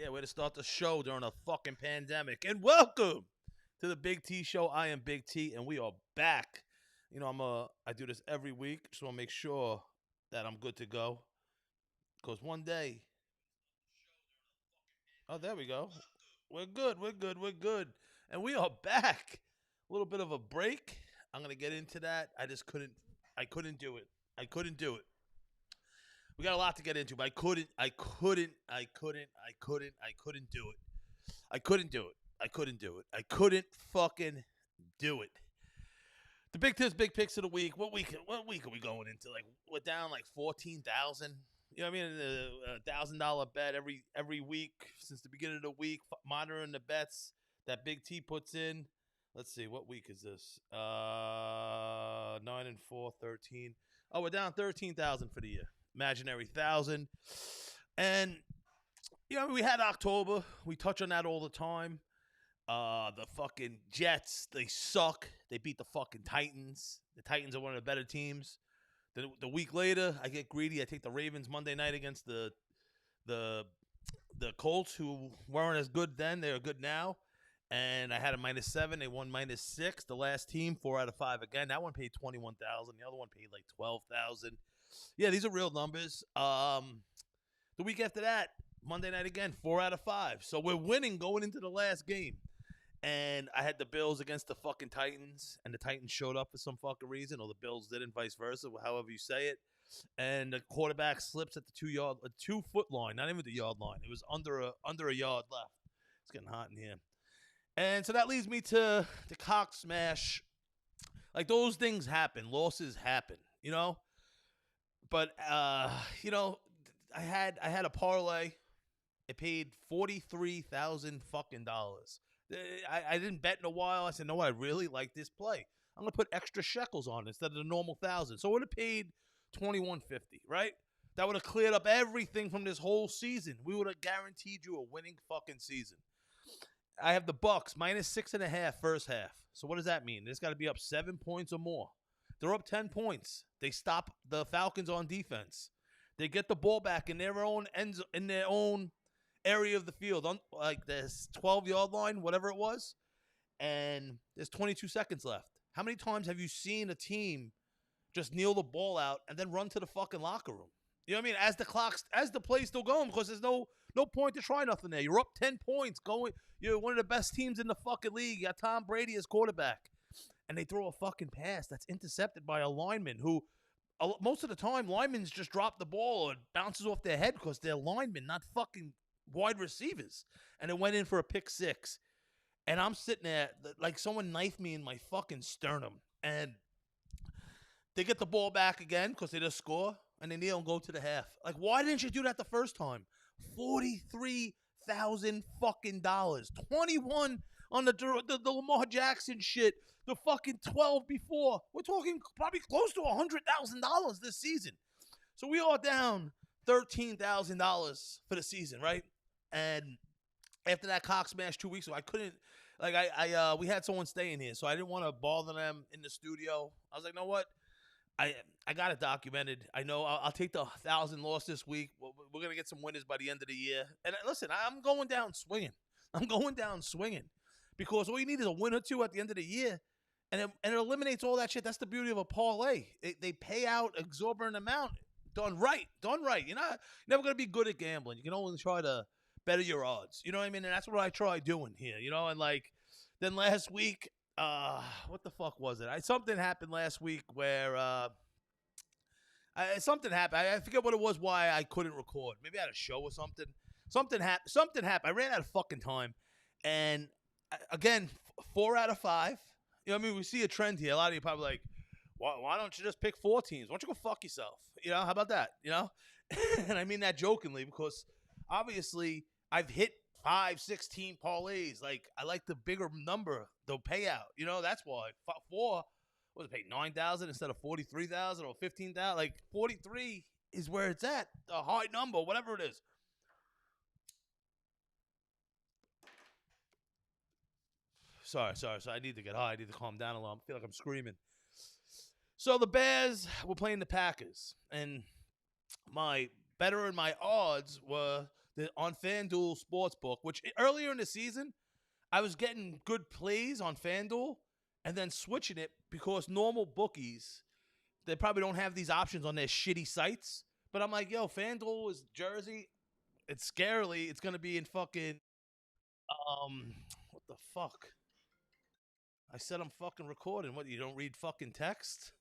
Yeah, way to start the show during a fucking pandemic. And welcome to the Big T Show. I am Big T, and we are back. You know, I do this every week. Just want to make sure that I'm good to go. Because one day, oh, there we go. We're good. We're good. We're good. And we are back. A little bit of a break. I'm gonna get into that. I just couldn't. I couldn't do it. I couldn't do it. We got a lot to get into, but I couldn't do it. I couldn't do it. I couldn't fucking do it. The big picks of the week. What week are we going into? Like we're down like 14,000. You know what I mean? $1,000 bet every week since the beginning of the week. Monitoring the bets that Big T puts in. Let's see, what week is this? 9 and 4, 13. Oh, we're down 13,000 for the year. Imaginary 1,000. And you know, we had October. We touch on that all the time. The fucking Jets, they suck. They beat the fucking Titans. The Titans are one of the better teams. The week later, I get greedy. I take the Ravens Monday night against the Colts, who weren't as good then. They're good now. And I had a -7. They won -6. The last team, 4 out of 5 again. That one paid 21,000. The other one paid like 12,000. Yeah, these are real numbers. The week after that, Monday night again, 4 out of 5. So we're winning going into the last game. And I had the Bills against the fucking Titans, and the Titans showed up for some fucking reason, or the Bills didn't, vice versa, however you say it. And the quarterback slips at the 2-foot line, not even the yard line. It was under a yard left. It's getting hot in here. And so that leads me to the cock smash. Like, those things happen. Losses happen, you know? But, you know, I had a parlay. It paid $43,000 fucking dollars. I didn't bet in a while. I said, no, I really like this play. I'm going to put extra shekels on it instead of the normal 1,000. So it would have paid $21.50, right? That would have cleared up everything from this whole season. We would have guaranteed you a winning fucking season. I have the Bucks -6.5 first half. So what does that mean? It's got to be up 7 points or more. They're up 10 points. They stop the Falcons on defense. They get the ball back in their own area of the field, on like this 12-yard line, whatever it was, and there's 22 seconds left. How many times have you seen a team just kneel the ball out and then run to the fucking locker room? You know what I mean? As the play's still going, because there's no point to try nothing there. You're up 10 points going. You're one of the best teams in the fucking league. You got Tom Brady as quarterback. And they throw a fucking pass that's intercepted by a lineman who, most of the time, linemen just drop the ball or it bounces off their head because they're linemen, not fucking wide receivers. And it went in for a pick 6. And I'm sitting there like someone knifed me in my fucking sternum. And they get the ball back again because they just score. And then they don't go to the half. Like, why didn't you do that the first time? $43,000 fucking dollars. 21 on the Lamar Jackson shit. The fucking 12 before. We're talking probably close to $100,000 this season. So we are down $13,000 for the season, right? And after that cock smash 2 weeks ago, I couldn't, like, we had someone staying here, so I didn't want to bother them in the studio. I was like, you know what? I got it documented. I know I'll take the 1,000 loss this week. We're going to get some winners by the end of the year. And listen, I'm going down swinging. Because all you need is a win or two at the end of the year. And it eliminates all that shit. That's the beauty of a parlay. They pay out exorbitant amount. Done right. You're never going to be good at gambling. You can only try to better your odds. You know what I mean? And that's what I try doing here, you know? And like, then last week, what the fuck was it? Something happened last week where something happened. I forget what it was, why I couldn't record. Maybe I had a show or something. Something happened. I ran out of fucking time. And again, 4 out of 5. You know what I mean? We see a trend here. A lot of you probably like, why don't you just pick 4 teams? Why don't you go fuck yourself? You know, how about that? You know? And I mean that jokingly because obviously I've hit 5, 16 parlays. Like, I like the bigger number, the payout. You know, that's why. 4, what was it, paid 9,000 instead of 43,000 or 15,000? Like, 43 is where it's at. A high number, whatever it is. Sorry. I need to get high. I need to calm down a little. I feel like I'm screaming. So the Bears were playing the Packers, and my odds were on FanDuel Sportsbook, which earlier in the season, I was getting good plays on FanDuel and then switching it because normal bookies, they probably don't have these options on their shitty sites. But I'm like, yo, FanDuel is Jersey. It's scarily. It's going to be in fucking, what the fuck? I said I'm fucking recording. What, you don't read fucking text?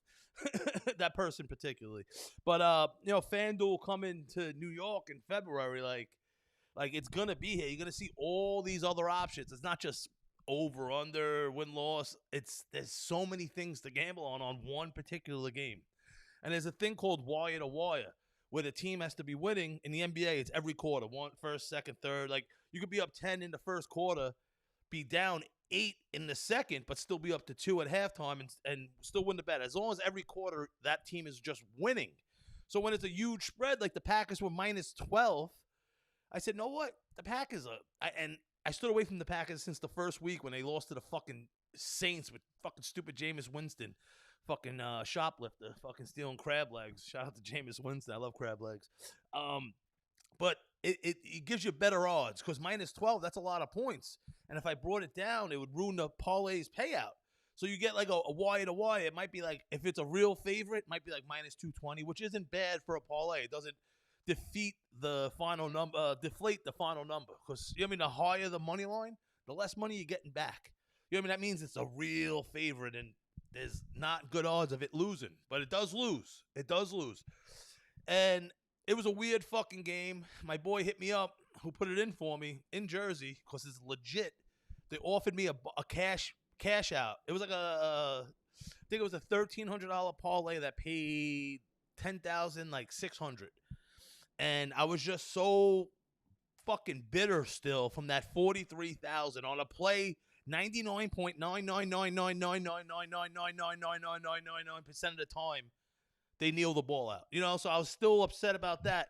That person particularly. But, FanDuel coming to New York in February, like it's going to be here. You're going to see all these other options. It's not just over, under, win-loss. There's so many things to gamble on one particular game. And there's a thing called wire to wire, where the team has to be winning. In the NBA, it's every quarter, first, second, third. Like, you could be up 10 in the first quarter, be down 8 in the second, but still be up to 2 at halftime and still win the bet. As long as every quarter that team is just winning. So when it's a huge spread, like the Packers were minus 12, I said, know what? The Packers and I stood away from the Packers since the first week when they lost to the fucking Saints with fucking stupid Jameis Winston. Fucking shoplifter, fucking stealing crab legs. Shout out to Jameis Winston. I love crab legs. But it gives you better odds because minus 12, that's a lot of points. And if I brought it down, it would ruin the parlay's payout. So you get like a wire to wire. It might be like, if it's a real favorite, it might be like minus 220, which isn't bad for a parlay. It doesn't deflate the final number. Because, the higher the money line, the less money you're getting back. That means it's a real favorite, and there's not good odds of it losing. But it does lose. And it was a weird fucking game. My boy hit me up, who put it in for me in Jersey, because it's legit. They offered me a cash out. It was like I think it was a $1,300 parlay that paid $10,600. And I was just so fucking bitter still from that $43,000 on a play. 99.9999999999999% of the time, they kneel the ball out. So I was still upset about that.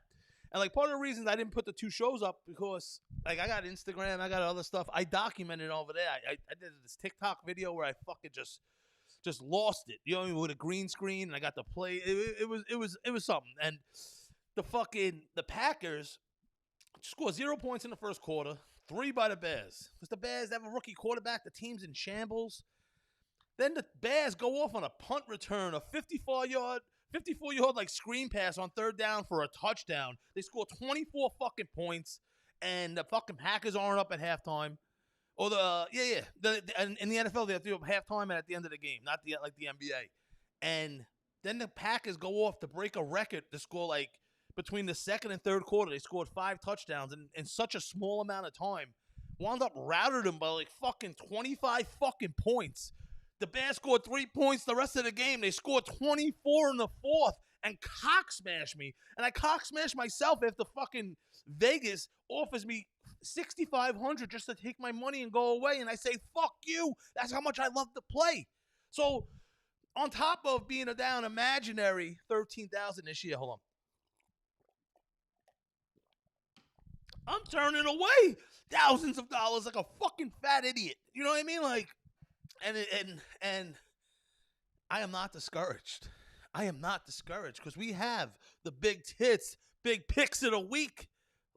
And like part of the reasons I didn't put the 2 shows up because like I got Instagram, I got other stuff. I documented over there. I did this TikTok video where I fucking just lost it. With a green screen, and I got to play. It was something. And the Packers score 0 points in the first quarter, 3 by the Bears. Because the Bears have a rookie quarterback. The team's in shambles. Then the Bears go off on a punt return, a 54-yard like screen pass on third down for a touchdown. They score 24 fucking points, and the fucking Packers aren't up at halftime. Or in the NFL they have to do up halftime and at the end of the game, not like the NBA. And then the Packers go off to break a record to score like between the second and third quarter. They scored 5 touchdowns in such a small amount of time. Wound up routed them by like fucking 25 fucking points. The Bears scored 3 points the rest of the game. They scored 24 in the fourth and cock smashed me. And I cock smashed myself after fucking Vegas offers me $6,500 just to take my money and go away. And I say, fuck you. That's how much I love to play. So on top of being a down imaginary 13,000 this year, hold on. I'm turning away thousands of dollars like a fucking fat idiot. You know what I mean? Like, and I am not discouraged. Because we have the big tits, big picks of the week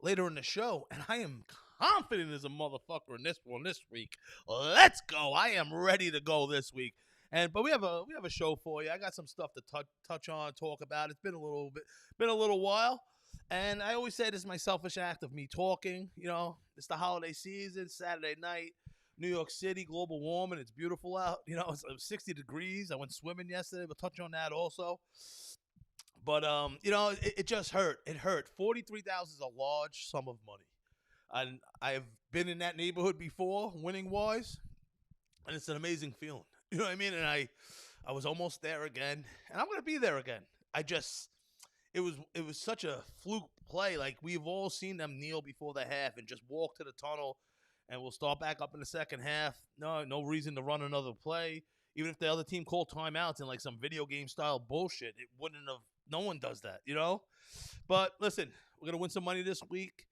later in the show, and I am confident as a motherfucker in this one this week. Let's go. I am ready to go this week. But we have a show for you. I got some stuff to touch on, talk about. It's been a little while. And I always say this is my selfish act of me talking. It's the holiday season, Saturday night, New York City, global warming. It's beautiful out. It's 60 degrees. I went swimming yesterday. We'll touch on that also. But, it just hurt. It hurt. $43,000 is a large sum of money. And I've been in that neighborhood before, winning-wise, and it's an amazing feeling. You know what I mean? And I was almost there again, and I'm going to be there again. It was such a fluke play. Like, we've all seen them kneel before the half and just walk to the tunnel, and we'll start back up in the second half. No reason to run another play. Even if the other team called timeouts and like some video game style bullshit, it wouldn't have. No one does that, But listen, we're going to win some money this week.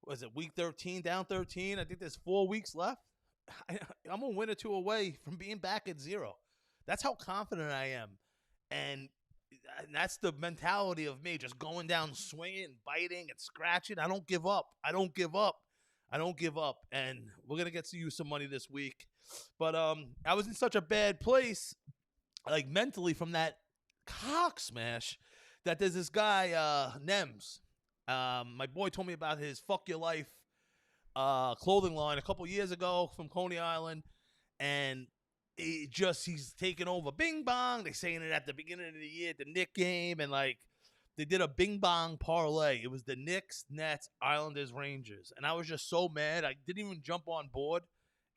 Was it week 13, down 13? I think there's 4 weeks left. I'm a win or 2 away from being back at 0. That's how confident I am. And and that's the mentality of me, just going down, swinging, biting, and scratching. I don't give up. I don't give up. I don't give up. And we're gonna get to you some money this week. But I was in such a bad place, like mentally, from that cock smash, that there's this guy, Nems. My boy told me about his Fuck Your Life clothing line a couple years ago from Coney Island, and he's taken over. Bing bong. They saying it at the beginning of the year at the Knick game, and like they did a bing bong parlay. It was the Knicks, Nets, Islanders, Rangers, and I was just so mad. I didn't even jump on board,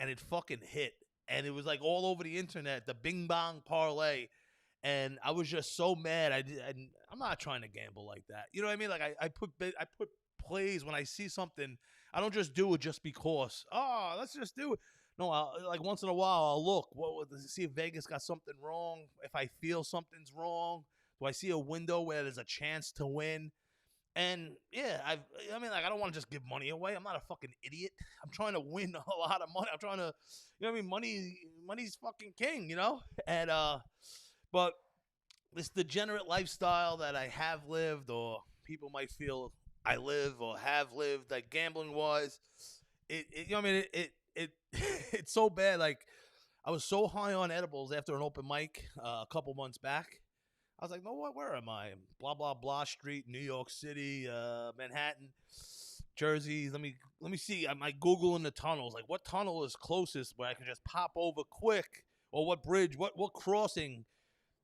and it fucking hit, and it was like all over the internet, the bing bong parlay. And I was just so mad. I'm not trying to gamble like that. You know what I mean? Like I put plays when I see something. I don't just do it just because. Oh, let's just do it. No, like once in a while I'll look. See if Vegas got something wrong. If I feel something's wrong, do I see a window where there's a chance to win? And yeah, I mean, like I don't want to just give money away. I'm not a fucking idiot. I'm trying to win a lot of money. I'm trying to, you know what I mean? Money's fucking king, you know. And but this degenerate lifestyle that I have lived, or people might feel I live or have lived, like gambling wise, you know what I mean? It it's so bad. Like I was so high on edibles after an open mic a couple months back. I was like, no, what? Where am I? Blah blah blah Street, New York City, Manhattan, Jersey. Let me see. I'm like Googling the tunnels. Like, what tunnel is closest where I can just pop over quick, or what bridge? What crossing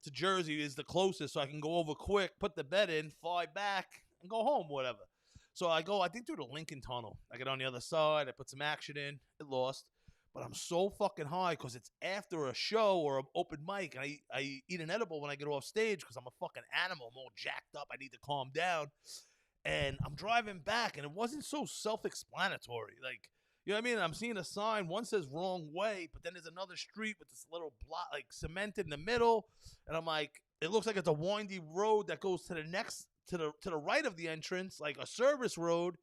to Jersey is the closest, so I can go over quick, put the bet in, fly back, and go home, whatever. So I think through the Lincoln Tunnel. I get on the other side. I put some action in. It lost. But I'm so fucking high because it's after a show or an open mic. And I eat an edible when I get off stage because I'm a fucking animal. I'm all jacked up. I need to calm down. And I'm driving back, and it wasn't so self-explanatory. Like, you know what I mean? I'm seeing a sign. One says wrong way, but then there's another street with this little block, like cemented in the middle. And I'm like, it looks like it's a windy road that goes to the next, to the right of the entrance, like a service road.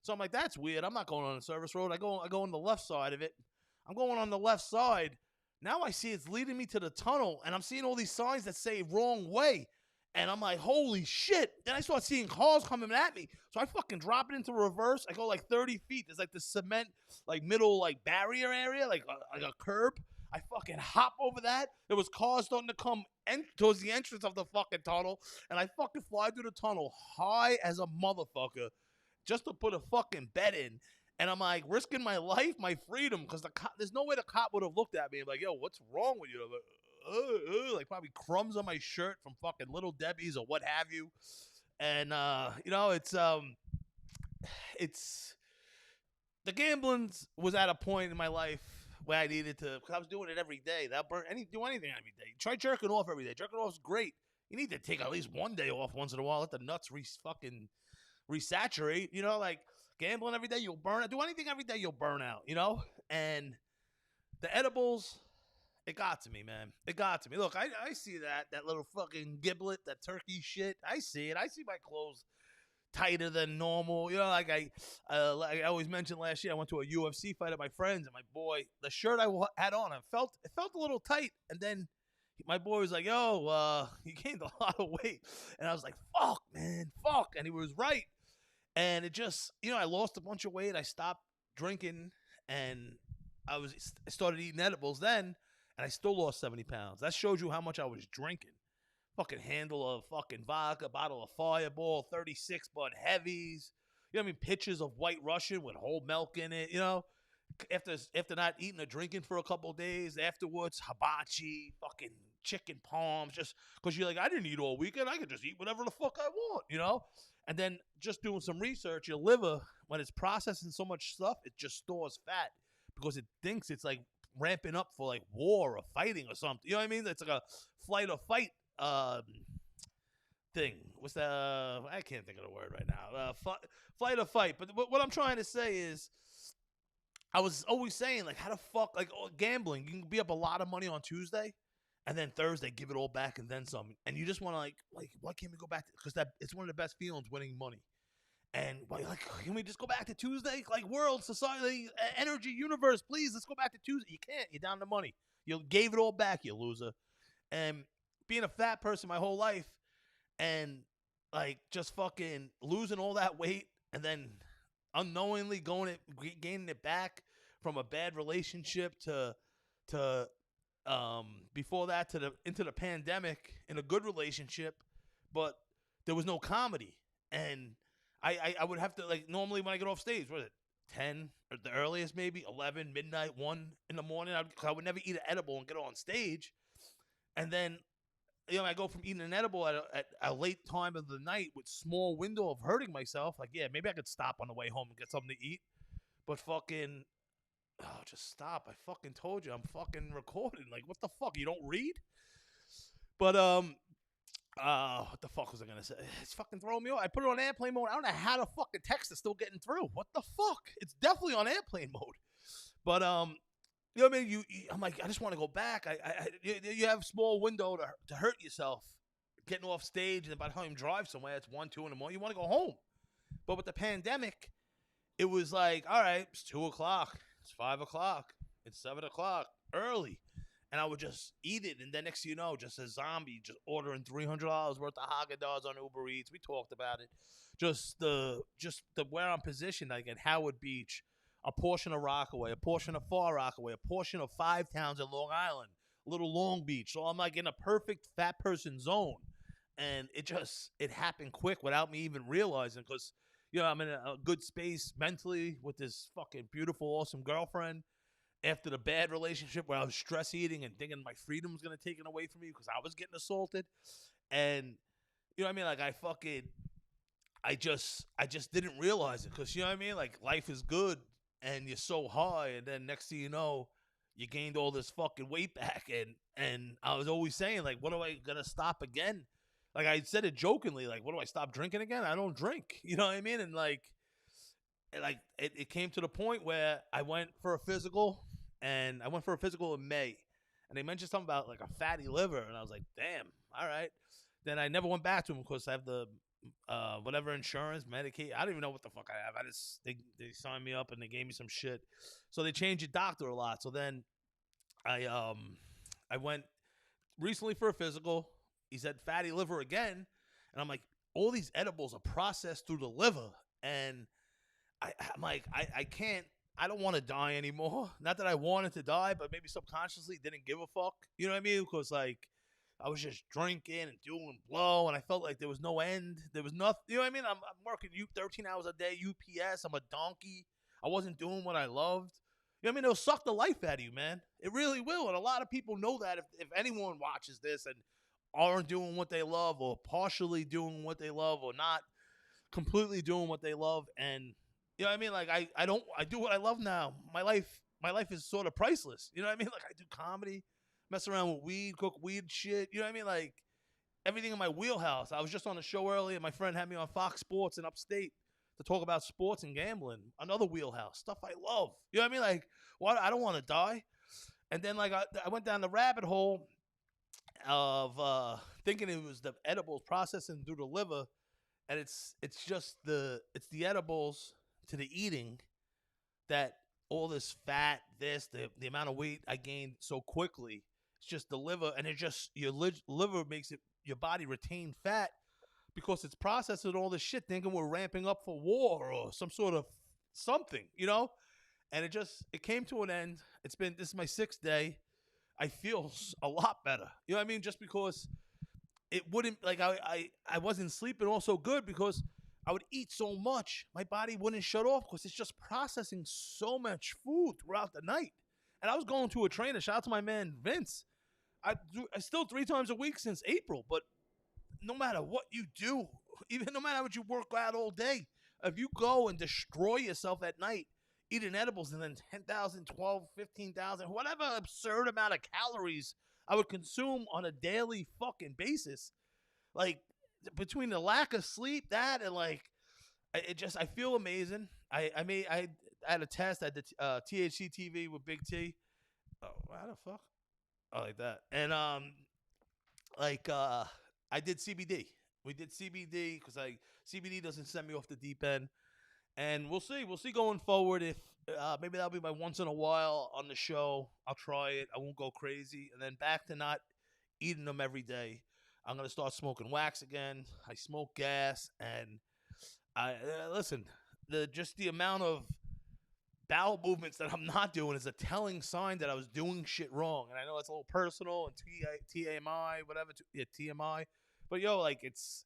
So I'm like, that's weird. I'm not going on a service road. I go on the left side of it. I'm going on the left side. Now I see it's leading me to the tunnel, and I'm seeing all these signs that say wrong way. And I'm like, holy shit. Then I start seeing cars coming at me. So I fucking drop it into reverse. I go like 30 feet. There's like the cement, like middle, like barrier area, like a curb. I fucking hop over that. There was cars starting to come towards the entrance of the fucking tunnel. And I fucking fly through the tunnel high as a motherfucker just to put a fucking bet in. And I'm like risking my life, my freedom, because there's no way the cop would have looked at me and like, yo, what's wrong with you? Like probably crumbs on my shirt from fucking Little Debbie's or what have you. And you know, it's the gambling was at a point in my life where I needed to, because I was doing it every day. Do anything every day. Try jerking off every day. Jerking off is great. You need to take at least one day off once in a while. Let the nuts resaturate. You know, like gambling every day, you'll burn out. Do anything every day, you'll burn out. You know, and the edibles. It got to me, man. It got to me. Look, I see that little fucking giblet, that turkey shit. I see it. I see my clothes tighter than normal. You know, like I always mentioned last year, I went to a UFC fight at my friends, and my boy, the shirt I had on, it felt a little tight. And then my boy was like, yo, you gained a lot of weight. And I was like, fuck, man, fuck. And he was right. And it just, you know, I lost a bunch of weight. I stopped drinking, and I started eating edibles then. And I still lost 70 pounds. That shows you how much I was drinking. Fucking handle of fucking vodka, bottle of Fireball, 36 Bud Heavies. You know what I mean? Pitchers of White Russian with whole milk in it. You know, after not eating or drinking for a couple of days, afterwards, hibachi, fucking chicken palms. Just because you're like, I didn't eat all weekend. I could just eat whatever the fuck I want, you know? And then just doing some research, your liver, when it's processing so much stuff, it just stores fat because it thinks it's like ramping up for like war or fighting or something. You know what I mean? It's like a flight or fight thing. What's that? I can't think of the word right now. Flight or fight. But what I'm trying to say is, I was always saying, like, how the fuck, like, gambling, you can be up a lot of money on Tuesday, and then Thursday give it all back and then some. And you just want to like, why can't we go back? Because it's one of the best feelings, winning money. And like, can we just go back to Tuesday? Like, world, society, energy, universe, please, let's go back to Tuesday. You can't. You're down to money. You gave it all back, you loser. And being a fat person my whole life, and like just fucking losing all that weight and then unknowingly gaining it back from a bad relationship to before that to the into the pandemic in a good relationship, but there was no comedy. And I would have to, like, normally when I get off stage, what is it, 10 or the earliest, maybe 11 midnight, 1 in the morning, I would never eat an edible and get on stage. And then, I go from eating an edible at a late time of the night with small window of hurting myself. Like, yeah, maybe I could stop on the way home and get something to eat. But fucking, oh, just stop. I fucking told you I'm fucking recording. Like, what the fuck? You don't read? But, what the fuck was I gonna say? It's fucking throwing me off. I put it on airplane mode. I don't know how the fucking text is still getting through. What the fuck? It's definitely on airplane mode. But, you know what I mean? I'm like, I just want to go back. You have a small window to hurt yourself getting off stage, and by the time you drive somewhere, it's 1, 2 in the morning. You want to go home. But with the pandemic, it was like, all right, it's 2 o'clock, it's 5 o'clock, it's 7 o'clock, early. And I would just eat it, and then next thing you know, just a zombie, just ordering $300 worth of Haagen-Dazs on Uber Eats. We talked about it. Just the where I'm positioned, like at Howard Beach, a portion of Rockaway, a portion of Far Rockaway, a portion of Five Towns in Long Island, a little Long Beach. So I'm like in a perfect fat person zone, and it happened quick without me even realizing, because I'm in a good space mentally with this fucking beautiful, awesome girlfriend. After the bad relationship where I was stress eating and thinking my freedom was going to take it away from me because I was getting assaulted. And, you know what I mean? Like, I just didn't realize it, because, you know what I mean? Like, life is good and you're so high, and then next thing you know, you gained all this fucking weight back. And I was always saying, like, what am I going to stop again? Like, I said it jokingly, like, what do I stop drinking again? I don't drink. You know what I mean? And, like, it came to the point where I went for a physical, and I went for a physical in May, and they mentioned something about like a fatty liver, and I was like, damn, all right. Then I never went back to them because I have the whatever insurance, Medicaid. I don't even know what the fuck I have. They signed me up and they gave me some shit. So they changed your doctor a lot. So then I went recently for a physical. He said fatty liver again, and I'm like, all these edibles are processed through the liver, and I'm like, I can't, I don't want to die anymore. Not that I wanted to die, but maybe subconsciously didn't give a fuck. You know what I mean? Because, like, I was just drinking and doing blow, and I felt like there was no end. There was nothing. You know what I mean? I'm working 13 hours a day, UPS. I'm a donkey. I wasn't doing what I loved. You know what I mean? It'll suck the life out of you, man. It really will. And a lot of people know that if anyone watches this and aren't doing what they love, or partially doing what they love, or not completely doing what they love. And you know what I mean? Like, I do what I love now. My life is sort of priceless. You know what I mean? Like, I do comedy, mess around with weed, cook weed shit. You know what I mean? Like, everything in my wheelhouse. I was just on a show earlier. My friend had me on Fox Sports in upstate to talk about sports and gambling. Another wheelhouse. Stuff I love. You know what I mean? Like, what? I don't want to die. And then, like, I went down the rabbit hole of thinking it was the edibles processing through the liver. And it's just the edibles to the eating that all this fat, the amount of weight I gained so quickly. It's just the liver, and it just your liver makes it, your body retain fat because it's processing all this shit, thinking we're ramping up for war or some sort of something, you know. And it came to an end. This is my 6th day. I feel a lot better. You know what I mean? Just because it wouldn't, like, I wasn't sleeping also good because I would eat so much, my body wouldn't shut off because it's just processing so much food throughout the night. And I was going to a trainer. Shout out to my man Vince. I still 3 times a week since April. But no matter what you do, even no matter what you work out all day, if you go and destroy yourself at night, eating edibles, and then 10,000, 12, 15,000, whatever absurd amount of calories I would consume on a daily fucking basis, like, between the lack of sleep, that, and like, I feel amazing. I had a test at the THC TV with Big T. Oh, how the fuck? Oh, like that. And I did CBD. We did CBD because CBD doesn't send me off the deep end. And we'll see going forward if maybe that'll be my once in a while on the show. I'll try it. I won't go crazy. And then back to not eating them every day. I'm gonna start smoking wax again. I smoke gas, and I listen. The amount of bowel movements that I'm not doing is a telling sign that I was doing shit wrong. And I know it's a little personal and TMI, whatever, yeah, TMI. But yo, like it's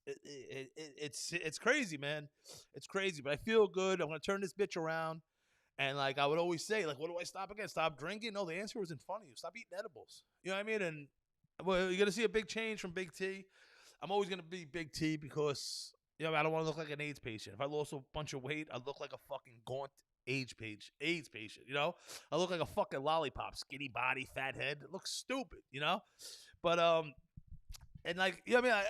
crazy, man. It's crazy, but I feel good. I'm gonna turn this bitch around. And like I would always say, like, what do I stop again? Stop drinking? No, the answer was in front of you. Stop eating edibles. You know what I mean? And well, you're gonna see a big change from Big T. I'm always gonna be Big T because I don't want to look like an AIDS patient. If I lost a bunch of weight, I look like a fucking gaunt AIDS patient. I look like a fucking lollipop, skinny body, fat head. It looks stupid. But and like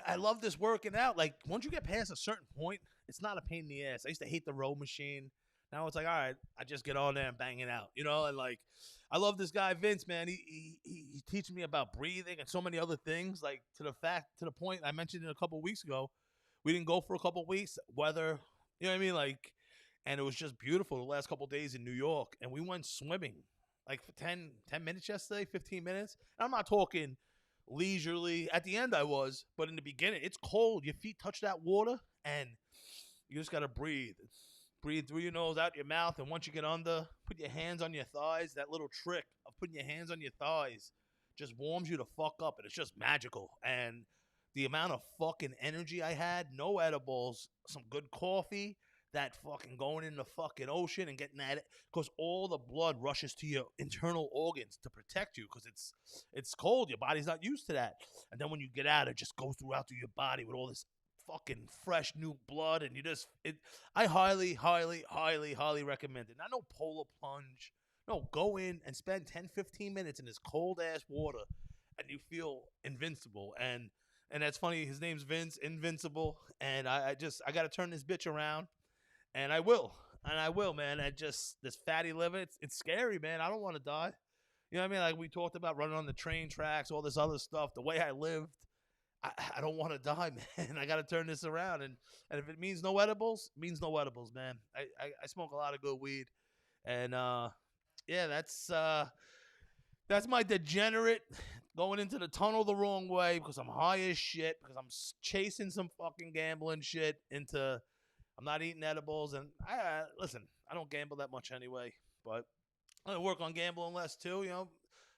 I love this working out. Like once you get past a certain point, it's not a pain in the ass. I used to hate the row machine. Now it's like, all right, I just get on there and bang it out, and like, I love this guy, Vince, man. He teaches me about breathing and so many other things, like to the point I mentioned it a couple of weeks ago. We didn't go for a couple of weeks, weather, you know what I mean? Like, and it was just beautiful the last couple of days in New York. And we went swimming like for 10 minutes yesterday, 15 minutes. And I'm not talking leisurely. At the end I was, but in the beginning, it's cold. Your feet touch that water and you just got to breathe. Breathe through your nose, out your mouth, and once you get under, put your hands on your thighs. That little trick of putting your hands on your thighs just warms you to fuck up, and it's just magical. And the amount of fucking energy I had, no edibles, some good coffee, that fucking going in the fucking ocean and getting that, because all the blood rushes to your internal organs to protect you, because it's cold. Your body's not used to that. And then when you get out, it just goes throughout your body with all this fucking fresh new blood, and I highly recommend it. Not no polar plunge. No, go in and spend 10-15 minutes in this cold ass water and you feel invincible. And that's funny, his name's Vince, Invincible. And I gotta turn this bitch around. And I will, man. This fatty liver, it's scary, man. I don't want to die. You know what I mean? Like we talked about running on the train tracks, all this other stuff, the way I lived. I don't want to die, man. I got to turn this around. And if it means no edibles, it means no edibles, man. I smoke a lot of good weed. And, yeah, that's my degenerate going into the tunnel the wrong way because I'm high as shit, because I'm chasing some fucking gambling shit into I'm not eating edibles. And, listen, I don't gamble that much anyway. But I'm going to work on gambling less, too,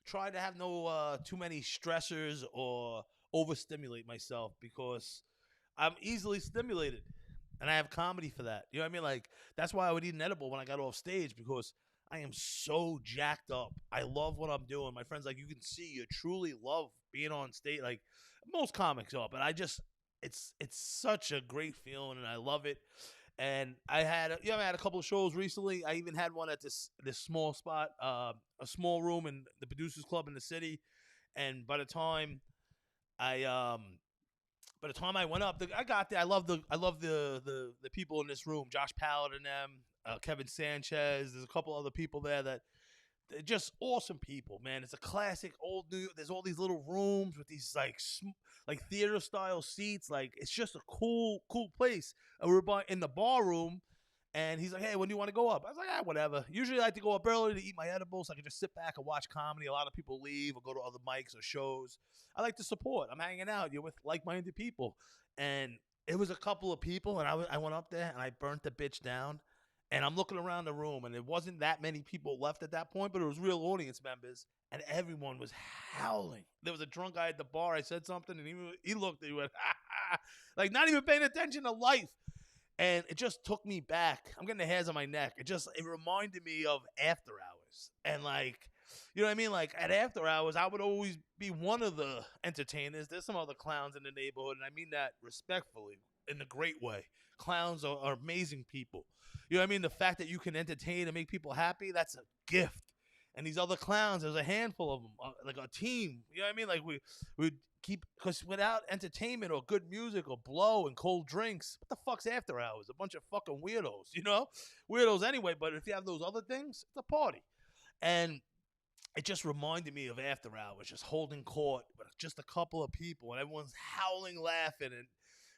Try to have no too many stressors or overstimulate myself, because I'm easily stimulated and I have comedy for that. You know what I mean? Like, that's why I would eat an edible when I got off stage, because I am so jacked up. I love what I'm doing. My friends, like, you can see you truly love being on stage. Like, most comics are, but it's such a great feeling and I love it. And I had a couple of shows recently. I even had one at this small spot, a small room in the Producers Club in the city. And by the time I went up, I got there. I love the people in this room. Josh Pallard and them, Kevin Sanchez. There's a couple other people there that they're just awesome people, man. It's a classic old New York. There's all these little rooms with these like theater style seats. Like, it's just a cool place. And we were in the bar room. And he's like, hey, when do you want to go up? I was like, whatever. Usually I like to go up early to eat my edibles so I can just sit back and watch comedy. A lot of people leave or go to other mics or shows. I like to support. I'm hanging out. You're with like-minded people. And it was a couple of people, and I went up there, and I burnt the bitch down. And I'm looking around the room, and it wasn't that many people left at that point, but it was real audience members, and everyone was howling. There was a drunk guy at the bar. I said something, and he looked, and he went, ha, ha, like not even paying attention to life. And it just took me back. I'm getting the hairs on my neck. It reminded me of After Hours. And like, you know what I mean? Like at After Hours, I would always be one of the entertainers. There's some other clowns in the neighborhood, and I mean that respectfully, in a great way. Clowns are amazing people. You know what I mean? The fact that you can entertain and make people happy, that's a gift. And these other clowns, there's a handful of them, like a team. You know what I mean? Like we keep, because without entertainment or good music or blow and cold drinks, what the fuck's After Hours? A bunch of fucking weirdos, weirdos anyway. But if you have those other things, it's a party. And it just reminded me of After Hours, just holding court with just a couple of people, and everyone's howling, laughing, and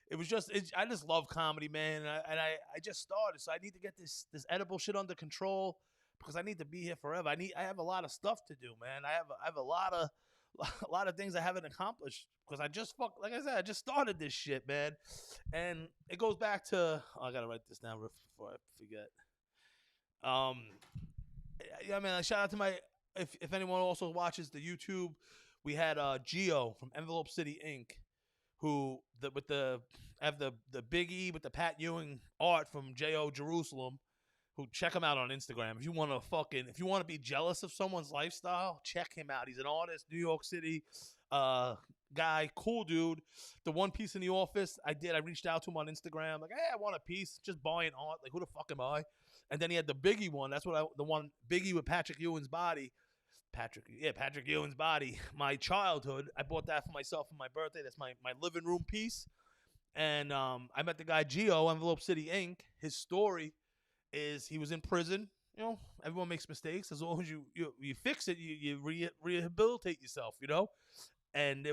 it was just, I just love comedy, man. And I just started, so I need to get this edible shit under control, because I need to be here forever. I have a lot of stuff to do, man. I have a lot of a lot of things I haven't accomplished because like I said, I just started this shit, man. And it goes back to I gotta write this down before I forget. Um, yeah, man. Shout out to my if anyone also watches the YouTube, we had Geo from Envelope City Inc. Who with the have the Big E with the Pat Ewing art from Jo Jerusalem. Who check him out on Instagram if you want to be jealous of someone's lifestyle, check him out. He's an artist, New York City guy, cool dude. The one piece in the office I reached out to him on Instagram, like, hey, I want a piece, just buying art. Like, who the fuck am I? And then he had the Biggie one. That's the one Biggie with Patrick Ewing's body. Patrick Ewing's body. My childhood. I bought that for myself for my birthday. That's my living room piece. And I met the guy Geo, Envelope City Inc. His story is he was in prison. You know, everyone makes mistakes. As long as you fix it, you rehabilitate yourself. You know, and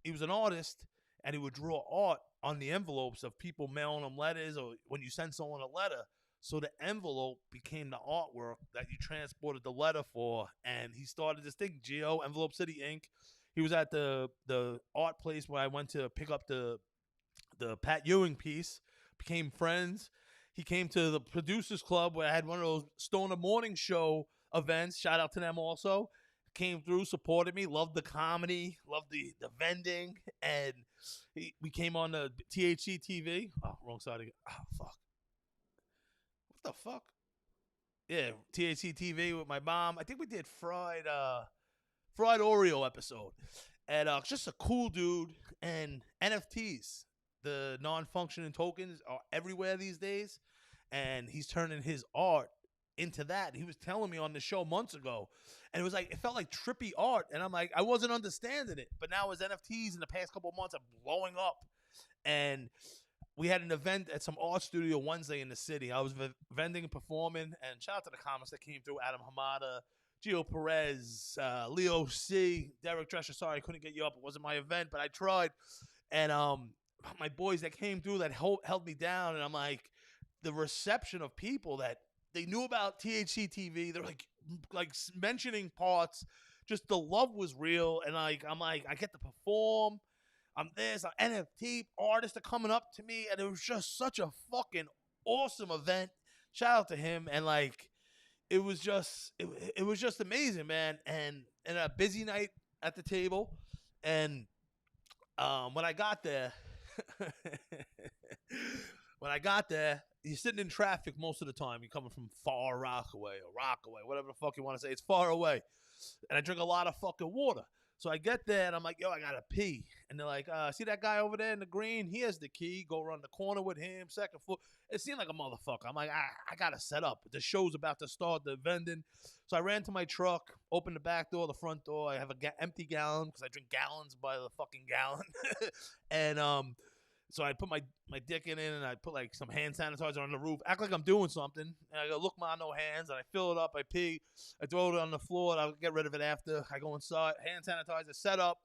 he was an artist, and he would draw art on the envelopes of people mailing them letters, or when you send someone a letter. So the envelope became the artwork that you transported the letter for, and he started this thing, Geo, Envelope City Inc. He was at the art place where I went to pick up the Pat Ewing piece, became friends. He came to the Producers Club where I had one of those Stoner Morning Show events. Shout out to them also. Came through, supported me, loved the comedy, loved the vending, and we came on the THC TV. Oh, wrong side again. Oh, fuck. What the fuck? Yeah, THC TV with my mom. I think we did fried Oreo episode. And just a cool dude. And NFTs, the non-functioning tokens, are everywhere these days. And he's turning his art into that. He was telling me on the show months ago. And it felt like trippy art. And I'm like, I wasn't understanding it. But now his NFTs in the past couple of months are blowing up. And we had an event at some art studio Wednesday in the city. I was vending and performing. And shout out to the comments that came through. Adam Hamada, Gio Perez, Leo C, Derek Drescher. Sorry, I couldn't get you up. It wasn't my event, but I tried. And my boys that came through that held me down. And I'm like, the reception of people that they knew about THC TV. They're like mentioning parts. Just the love was real. And I'm like, I get to perform. I'm NFT artists are coming up to me, and it was just such a fucking awesome event. Shout out to him, and it was just amazing, man. And a busy night at the table, and when I got there, you're sitting in traffic most of the time. You're coming from far Rockaway, whatever the fuck you want to say. It's far away, and I drink a lot of fucking water. So I get there, and I'm like, yo, I got to pee. And they're like, see that guy over there in the green? He has the key. Go around the corner with him, second floor. It seemed like a motherfucker. I'm like, I got to set up. The show's about to start, the vending. So I ran to my truck, opened the back door, the front door. I have an empty gallon because I drink gallons by the fucking gallon. And so I put my dick in it, and I put some hand sanitizer on the roof. Act like I'm doing something. And I go, look, ma, no hands. And I fill it up. I pee. I throw it on the floor. And I'll get rid of it after. I go inside. Hand sanitizer set up.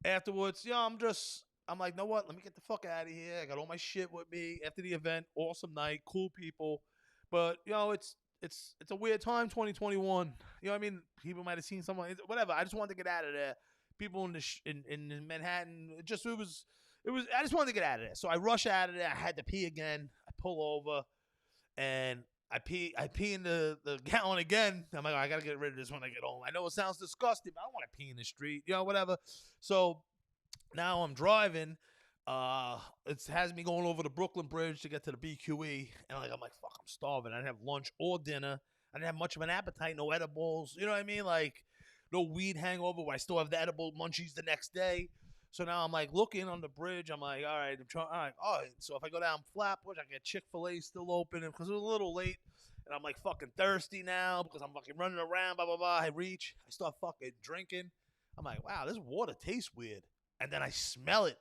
Afterwards, I'm like, know what? Let me get the fuck out of here. I got all my shit with me after the event. Awesome night. Cool people. But, it's a weird time, 2021. You know what I mean? People might have seen someone. Whatever. I just wanted to get out of there. People in Manhattan, I just wanted to get out of there. So I rush out of there. I had to pee again. I pull over, and I pee in the gallon again. I'm like, I got to get rid of this when I get home. I know it sounds disgusting, but I don't want to pee in the street, whatever. So now I'm driving. It has me going over the Brooklyn Bridge to get to the BQE. And I'm like, fuck, I'm starving. I didn't have lunch or dinner. I didn't have much of an appetite, no edibles. You know what I mean? No weed hangover where I still have the edible munchies the next day. So now I'm looking on the bridge. I'm like, all right, all right. So if I go down Flatbush, I get Chick-fil-A still open because it was a little late. And I'm fucking thirsty now because I'm fucking running around, blah, blah, blah. I start fucking drinking. I'm like, wow, this water tastes weird. And then I smell it.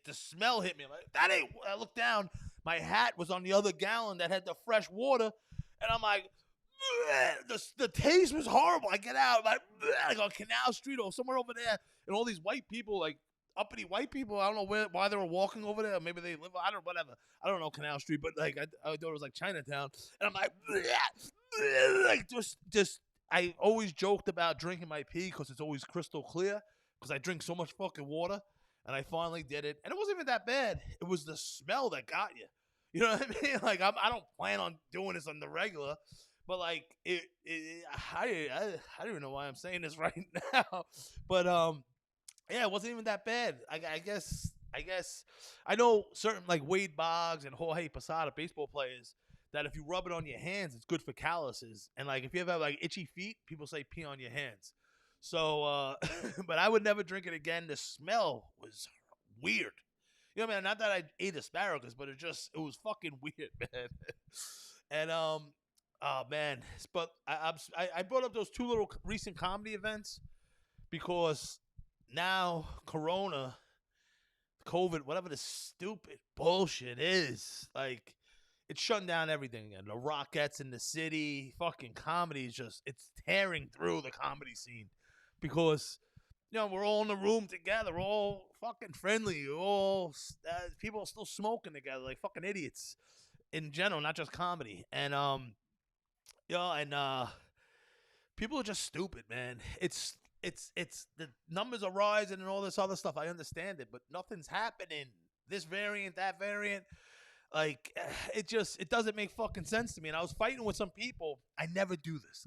The smell hit me. I'm like, that ain't. I look down. My hat was on the other gallon that had the fresh water. And I'm like, the taste was horrible. I get out. I go on Canal Street or somewhere over there. And all these white people, uppity white people. I don't know why they were walking over there. Maybe they live. I don't know. Whatever. I don't know Canal Street, but I thought it was Chinatown. And I'm like, just. I always joked about drinking my pee because it's always crystal clear. because I drink so much fucking water. And I finally did it. And it wasn't even that bad. It was the smell that got you. You know what I mean? Like, I don't plan on doing this on the regular. But, like, I don't even know why I'm saying this right now. But, yeah, it wasn't even that bad. I guess I know certain, like, Wade Boggs and Jorge Posada, baseball players, that if you rub it on your hands, it's good for calluses. And, like, if you ever have, like, itchy feet, people say pee on your hands. So, but I would never drink it again. The smell was weird. You know what I mean? Not that I ate asparagus, but it was fucking weird, man. And, oh, man. But I brought up those two little recent comedy events because now Corona, COVID, whatever the stupid bullshit is, like, it's shutting down everything. And the Rockettes in the city, fucking comedy is just, it's tearing through the comedy scene. Because, you know, we're all in the room together. We're all fucking friendly. People are still smoking together like fucking idiots in general, not just comedy. And, people are just stupid, man. It's the numbers are rising and all this other stuff. I understand it, but nothing's happening. This variant, that variant. Like, it doesn't make fucking sense to me. And I was fighting with some people. I never do this.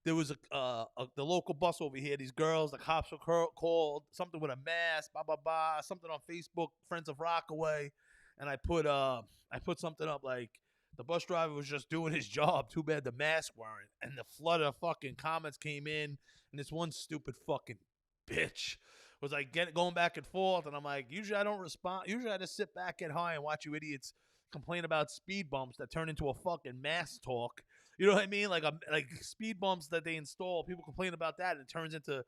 There was the local bus over here. These girls, the cops were called, something with a mask, blah blah blah, something on Facebook, Friends of Rockaway, and I put something up like the bus driver was just doing his job. Too bad the mask weren't. And the flood of fucking comments came in, and this one stupid fucking bitch was like going back and forth, and I'm like, usually I don't respond. Usually I just sit back, get high, and watch you idiots complain about speed bumps that turn into a fucking mask talk. You know what I mean? Like speed bumps that they install, people complain about that, and it turns into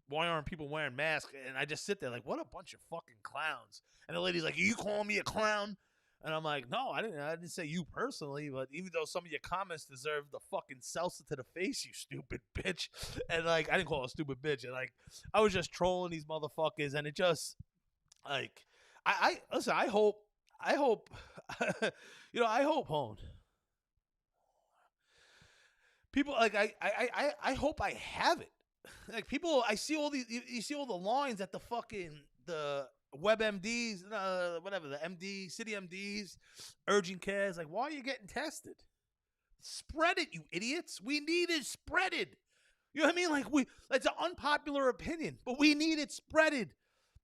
why aren't people wearing masks? And I just sit there like, what a bunch of fucking clowns. And the lady's like, are you calling me a clown? And I'm like, no, I didn't say you personally, but even though some of your comments deserve the fucking salsa to the face, you stupid bitch. And like, I didn't call her a stupid bitch. And like, I was just trolling these motherfuckers, and it just like, listen, I hope, you know, I hope, Hone. People like I hope I have it. Like people, I see all these. You see all the lines at the fucking the WebMDs, whatever the MD city MDs, urgent cares. Like, why are you getting tested? Spread it, you idiots. We need it spreaded. You know what I mean? Like it's an unpopular opinion, but we need it spreaded.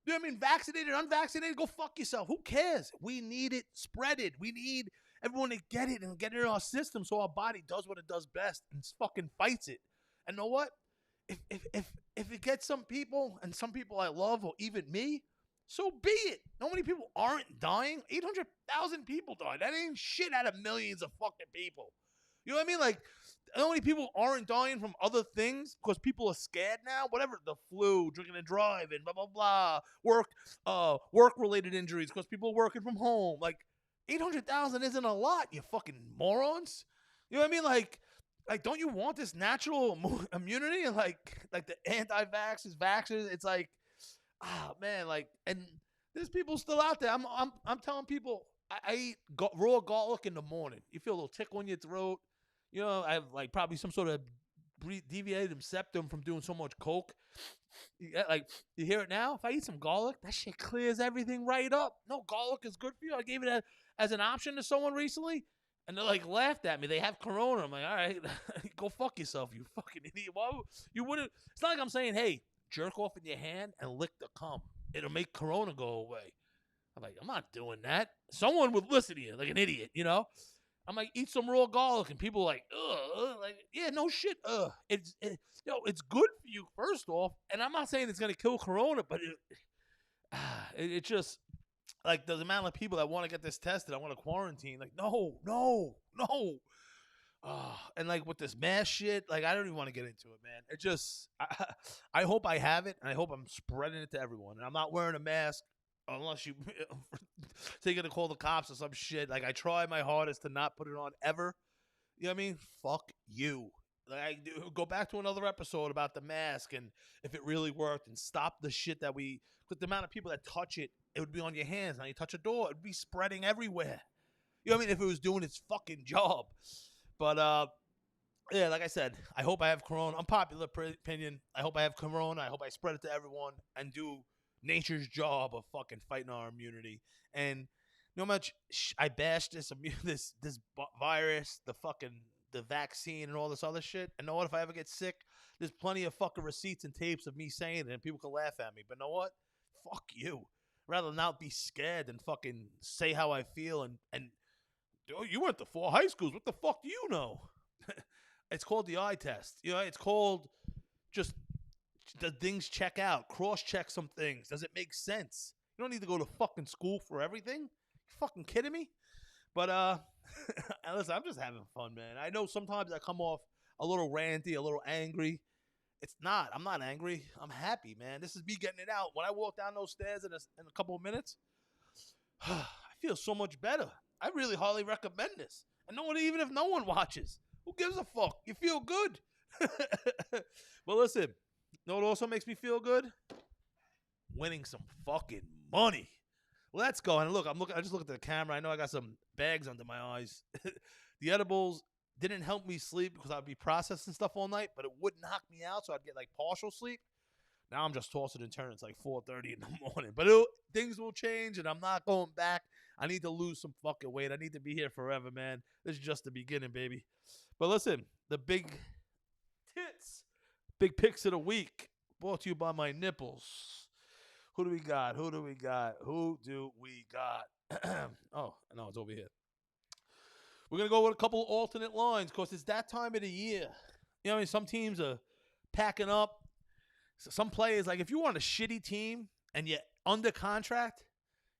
You know what I mean? Vaccinated, unvaccinated, go fuck yourself. Who cares? We need it spreaded. We need everyone to get it and get it in our system so our body does what it does best and fucking fights it. And know what? If it gets some people and some people I love or even me, so be it. How many people aren't dying? 800,000 people died. That ain't shit out of millions of fucking people. You know what I mean? Like, how many people aren't dying from other things because people are scared now? Whatever, the flu, drinking and driving, blah, blah, blah. Work-related injuries because people are working from home. Like, 800,000 isn't a lot, you fucking morons. You know what I mean? Like, don't you want this natural immunity? And like the anti-vaxxers, vaxxers, it's like, man, like, and there's people still out there. I'm telling people, I eat raw garlic in the morning. You feel a little tickle in your throat. You know, I have like probably some sort of deviated septum from doing so much coke. Like, you hear it now? If I eat some garlic, that shit clears everything right up. No, garlic is good for you. I gave it as an option to someone recently, and they like laughed at me. They have corona. I'm like, all right, go fuck yourself, you fucking idiot. Why you wouldn't? It's not like I'm saying, hey, jerk off in your hand and lick the cum. It'll make corona go away. I'm like, I'm not doing that. Someone would listen to you like an idiot, you know? I'm like, eat some raw garlic, and people are like, ugh, like, yeah, no shit, it's good for you first off, and I'm not saying it's gonna kill corona, but it just like the amount of people that want to get this tested, I want to quarantine, like, no, and like with this mask shit, like I don't even want to get into it, man. It just, I hope I have it, and I hope I'm spreading it to everyone, and I'm not wearing a mask. Unless you say you're going to call the cops or some shit. Like, I try my hardest to not put it on ever. You know what I mean? Fuck you. Like, go back to another episode about the mask and if it really worked, and stop the shit that with the amount of people that touch it, it would be on your hands. Now you touch a door, it would be spreading everywhere. You know what I mean? If it was doing its fucking job. But, Yeah, like I said, I hope I have corona. Unpopular opinion. I hope I have corona. I hope I spread it to everyone and do nature's job of fucking fighting our immunity. And no much I bash this virus, the vaccine and all this other shit. And know what? If I ever get sick, there's plenty of fucking receipts and tapes of me saying it, and people can laugh at me. But know what? Fuck you. Rather not be scared than fucking say how I feel and oh, you went to 4 high schools. What the fuck do you know? It's called the eye test. You know, it's called just the things check out, cross check some things. Does it make sense? You don't need to go to fucking school for everything. You fucking kidding me? But listen, I'm just having fun, man. I know sometimes I come off a little ranty, a little angry. It's not. I'm not angry. I'm happy, man. This is me getting it out. When I walk down those stairs in a couple of minutes, I feel so much better. I really highly recommend this. And even if no one watches, who gives a fuck? You feel good. But listen, you know what also makes me feel good? Winning some fucking money. Let's go. And look, I just look at the camera. I know I got some bags under my eyes. The edibles didn't help me sleep because I'd be processing stuff all night, but it would knock me out, so I'd get like partial sleep. Now I'm just tossing and turning. It's like 4:30 in the morning. But things will change, and I'm not going back. I need to lose some fucking weight. I need to be here forever, man. This is just the beginning, baby. But listen, the big picks of the week, brought to you by my nipples. Who do we got? Oh, no, it's over here. We're going to go with a couple of alternate lines because it's that time of the year. You know, some teams are packing up. So some players, like if you want a shitty team and you're under contract,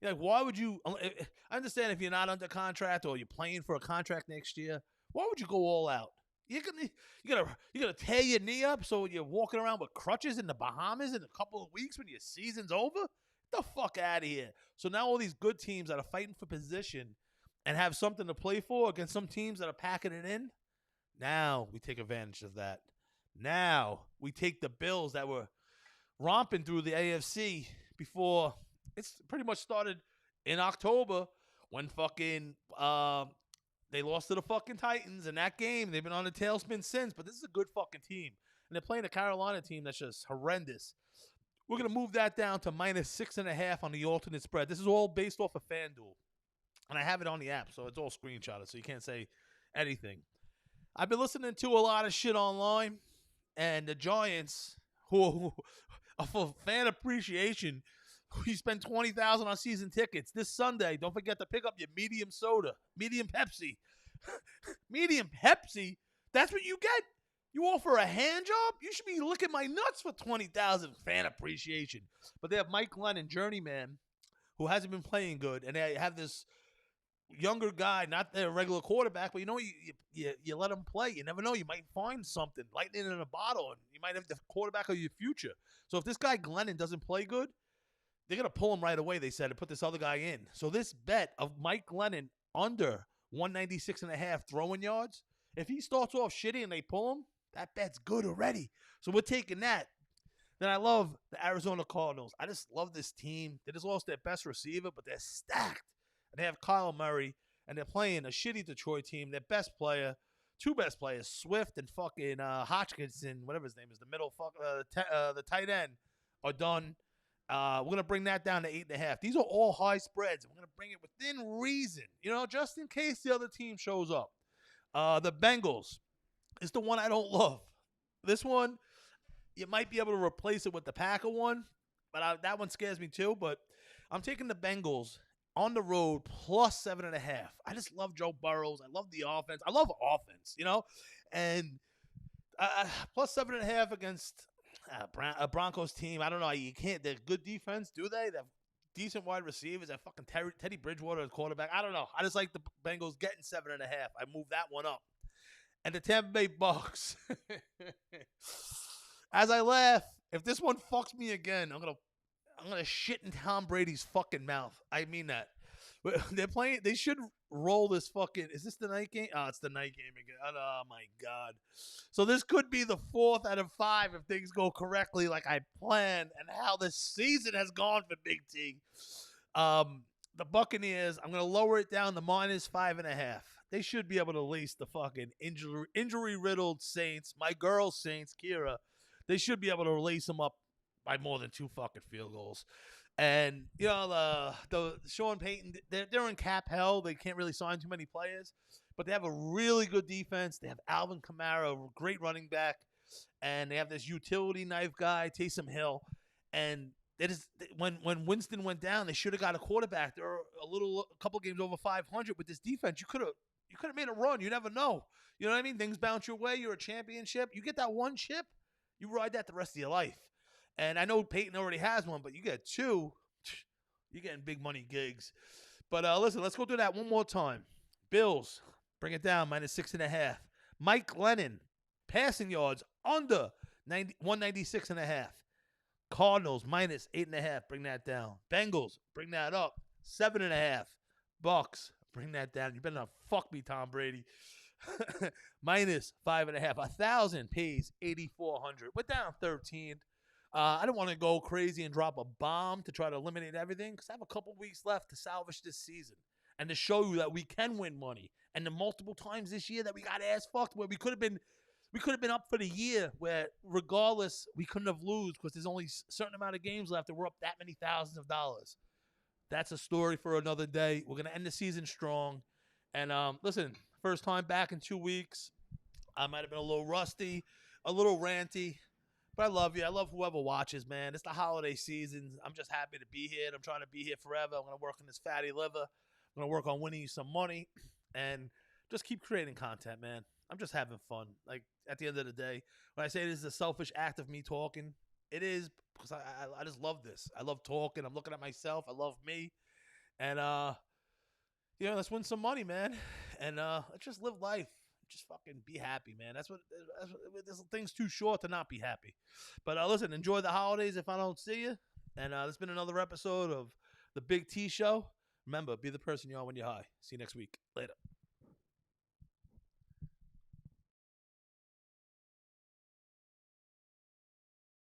you're like, why would you? I understand if you're not under contract or you're playing for a contract next year, why would you go all out? You're gonna tear your knee up so you're walking around with crutches in the Bahamas in a couple of weeks when your season's over? Get the fuck out of here. So now all these good teams that are fighting for position and have something to play for against some teams that are packing it in, now we take advantage of that. Now we take the Bills that were romping through the AFC before it's pretty much started in October when fucking they lost to the fucking Titans in that game. They've been on a tailspin since, but this is a good fucking team. And they're playing a Carolina team that's just horrendous. We're going to move that down to -6.5 on the alternate spread. This is all based off of FanDuel. And I have it on the app, so it's all screenshotted, so you can't say anything. I've been listening to a lot of shit online, and the Giants, who for fan appreciation, you spend $20,000 on season tickets this Sunday. Don't forget to pick up your medium soda, medium Pepsi. Medium Pepsi? That's what you get? You offer a hand job? You should be licking my nuts for $20,000 fan appreciation. But they have Mike Glennon, journeyman, who hasn't been playing good, and they have this younger guy, not their regular quarterback, but you let him play. You never know. You might find something, lightning in a bottle, and you might have the quarterback of your future. So if this guy Glennon doesn't play good, they're going to pull him right away, they said, and put this other guy in. So this bet of Mike Glennon under 196.5 throwing yards, if he starts off shitty and they pull him, that bet's good already. So we're taking that. Then I love the Arizona Cardinals. I just love this team. They just lost their best receiver, but they're stacked. And they have Kyle Murray, and they're playing a shitty Detroit team. Their best player, two best players, Swift and fucking Hodgkinson, whatever his name is, the tight end, are done. We're going to bring that down to 8.5. These are all high spreads. We're going to bring it within reason, just in case the other team shows up. The Bengals is the one I don't love. This one, you might be able to replace it with the Packer one, but that one scares me too. But I'm taking the Bengals on the road plus 7.5. I just love Joe Burrows. I love the offense. I love offense, and plus 7.5 against a Broncos team. I don't know. You can't. They're good defense, do they? They have decent wide receivers. They have fucking Teddy Bridgewater as quarterback. I don't know. I just like the Bengals getting 7.5. I move that one up. And the Tampa Bay Bucks. As I laugh, if this one fucks me again, I'm gonna shit in Tom Brady's fucking mouth. I mean that. They're playing. They should roll this fucking. Is this the night game? Oh, it's the night game again. Oh my god. So this could be the 4th out of 5 if things go correctly like I planned, and how the season has gone for Big T. The Buccaneers. I'm gonna lower it down to -5.5. they should be able to lace the fucking injury riddled Saints, my girl Saints, Kira. They should be able to lace them up by more than 2 fucking field goals. And you know the Sean Payton, they're in cap hell. They can't really sign too many players, but they have a really good defense. They have Alvin Kamara, a great running back, and they have this utility knife guy, Taysom Hill. And it is when Winston went down, they should have got a quarterback. They're a couple games over 500 with this defense. You could have made a run. You never know. You know what I mean? Things bounce your way. You're a championship. You get that one chip, you ride that the rest of your life. And I know Peyton already has one, but you get 2, you're getting big money gigs. But listen, let's go through that one more time. Bills, bring it down, -6.5. Mike Glennon, passing yards under 196.5. Cardinals, -8.5. Bring that down. Bengals, bring that up. 7.5. Bucks, bring that down. You better not fuck me, Tom Brady. -5.5. 1,000 pays 8,400. We're down 13. I don't want to go crazy and drop a bomb to try to eliminate everything because I have a couple weeks left to salvage this season and to show you that we can win money. And the multiple times this year that we got ass fucked where we could have been up for the year where regardless we couldn't have lose because there's only a certain amount of games left and we're up that many thousands of dollars. That's a story for another day. We're going to end the season strong. And listen, first time back in 2 weeks. I might have been a little rusty, a little ranty. But I love you. I love whoever watches, man. It's the holiday season. I'm just happy to be here. I'm trying to be here forever. I'm going to work on this fatty liver. I'm going to work on winning you some money and just keep creating content, man. I'm just having fun. Like, at the end of the day, when I say this is a selfish act of me talking, it is because I just love this. I love talking. I'm looking at myself. I love me. And, let's win some money, man. And let's just live life. Just fucking be happy, man. That's what this thing's too short to not be happy. But listen, enjoy the holidays if I don't see you. And it's been another episode of the Big T Show. Remember, be the person you are when you're high. See you next week. Later.